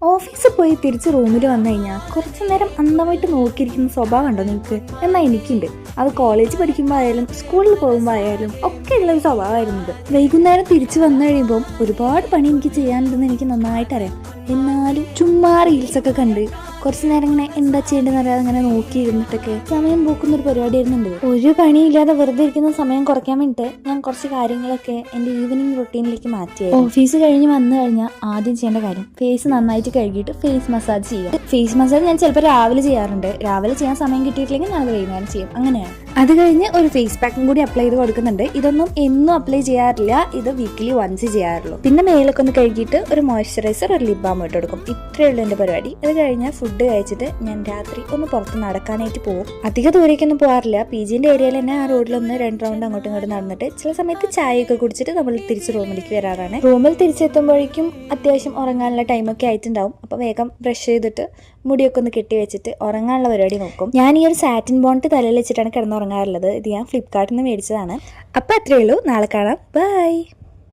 ഓഫീസിൽ പോയി തിരിച്ച് റൂമിൽ വന്നു കഴിഞ്ഞാൽ കുറച്ചു നേരം അന്തമായിട്ട് നോക്കിയിരിക്കുന്ന സ്വഭാവം ഉണ്ടോ നിങ്ങൾക്ക്? എന്നാൽ എനിക്കുണ്ട്. അത് കോളേജ് പഠിക്കുമ്പോൾ ആയാലും സ്കൂളിൽ പോകുമ്പോൾ ആയാലും ഒക്കെ ഉള്ള ഒരു സ്വഭാവമായിരുന്നത്. വൈകുന്നേരം തിരിച്ചു വന്നു കഴിയുമ്പോൾ ഒരുപാട് പണി എനിക്ക് ചെയ്യാനുണ്ടെന്ന് എനിക്ക് നന്നായിട്ട് അറിയാം. എന്നാലും ചുമ്മാ റീൽസൊക്കെ കണ്ട് കുറച്ചു നേരം ഇങ്ങനെ എന്താ ചെയ്യേണ്ടതെന്ന് അറിയാതെ അങ്ങനെ നോക്കിയിരുന്നിട്ടൊക്കെ സമയം പോക്കുന്ന ഒരു പരിപാടി ആയിരുന്നുണ്ട്. ഒരു പണിയില്ലാതെ വെറുതെ ഇരിക്കുന്ന സമയം കുറയ്ക്കാൻ വേണ്ടിയിട്ട് ഞാൻ കുറച്ച് കാര്യങ്ങളൊക്കെ എൻ്റെ ഈവനിങ് റൊട്ടീനിലേക്ക് മാറ്റിയായിരുന്നു. ഓഫീസ് കഴിഞ്ഞ് വന്നു കഴിഞ്ഞാൽ ആദ്യം ചെയ്യേണ്ട കാര്യം ഫേസ് നന്നായിട്ട് കഴുകിയിട്ട് ഫേസ് മസാജ് ചെയ്യുക. ഫേസ് മസാജ് ഞാൻ ചിലപ്പോൾ രാവിലെ ചെയ്യാറുണ്ട്. രാവിലെ ചെയ്യാൻ സമയം കിട്ടിയിട്ടില്ലെങ്കിൽ ഞാനത് വൈകുന്നേരം ചെയ്യും. അങ്ങനെയാണ്. അത് കഴിഞ്ഞ് ഒരു ഫേസ് പാക്കും കൂടി അപ്ലൈ ചെയ്ത് കൊടുക്കുന്നുണ്ട്. ഇതൊന്നും എന്നും അപ്ലൈ ചെയ്യാറില്ല, ഇത് വീക്കിലി വൺസ് ചെയ്യാറുള്ളൂ. പിന്നെ മേലൊക്കെ ഒന്ന് കഴുകിയിട്ട് ഒരു മോയ്സ്ചറൈസർ, ഒരു ലിപ് ബാം ഇട്ട് കൊടുക്കും. ഇത്രയേ ഉള്ളൂ എൻ്റെ പരിപാടി. അത് കഴിഞ്ഞാൽ ഫുഡ് കഴിച്ചിട്ട് ഞാൻ രാത്രി ഒന്ന് പുറത്ത് നടക്കാനായിട്ട് പോകും. അധിക ദൂരേക്കൊന്നും പോകാറില്ല. PGന്റെ ഏരിയയിൽ തന്നെ ആ റോഡിലൊന്ന് 2 റൗണ്ട് അങ്ങോട്ടും ഇങ്ങോട്ടും നടന്നിട്ട് ചില സമയത്ത് ചായയൊക്കെ കുടിച്ചിട്ട് നമ്മൾ തിരിച്ച് റൂമിലേക്ക് വരാറാണ്. റൂമിൽ തിരിച്ചെത്തുമ്പോഴേക്കും അത്യാവശ്യം ഉറങ്ങാനുള്ള ടൈമൊക്കെ ആയിട്ടുണ്ടാവും. അപ്പോൾ വേഗം ബ്രഷ് ചെയ്തിട്ട് മുടിയൊക്കെ ഒന്ന് കെട്ടി വെച്ചിട്ട് ഉറങ്ങാനുള്ള പരിപാടി നോക്കും. ഞാൻ ഈ ഒരു സാറ്റിൻ ബോണ്ട് തലയിൽ വെച്ചിട്ടാണ് കിടന്നുറങ്ങാറുള്ളത്. ഇത് ഞാൻ ഫ്ലിപ്കാർട്ടിൽ നിന്ന് മേടിച്ചതാണ്. അപ്പോൾ അത്രയേ ഉള്ളൂ. നാളെ കാണാം. ബൈ.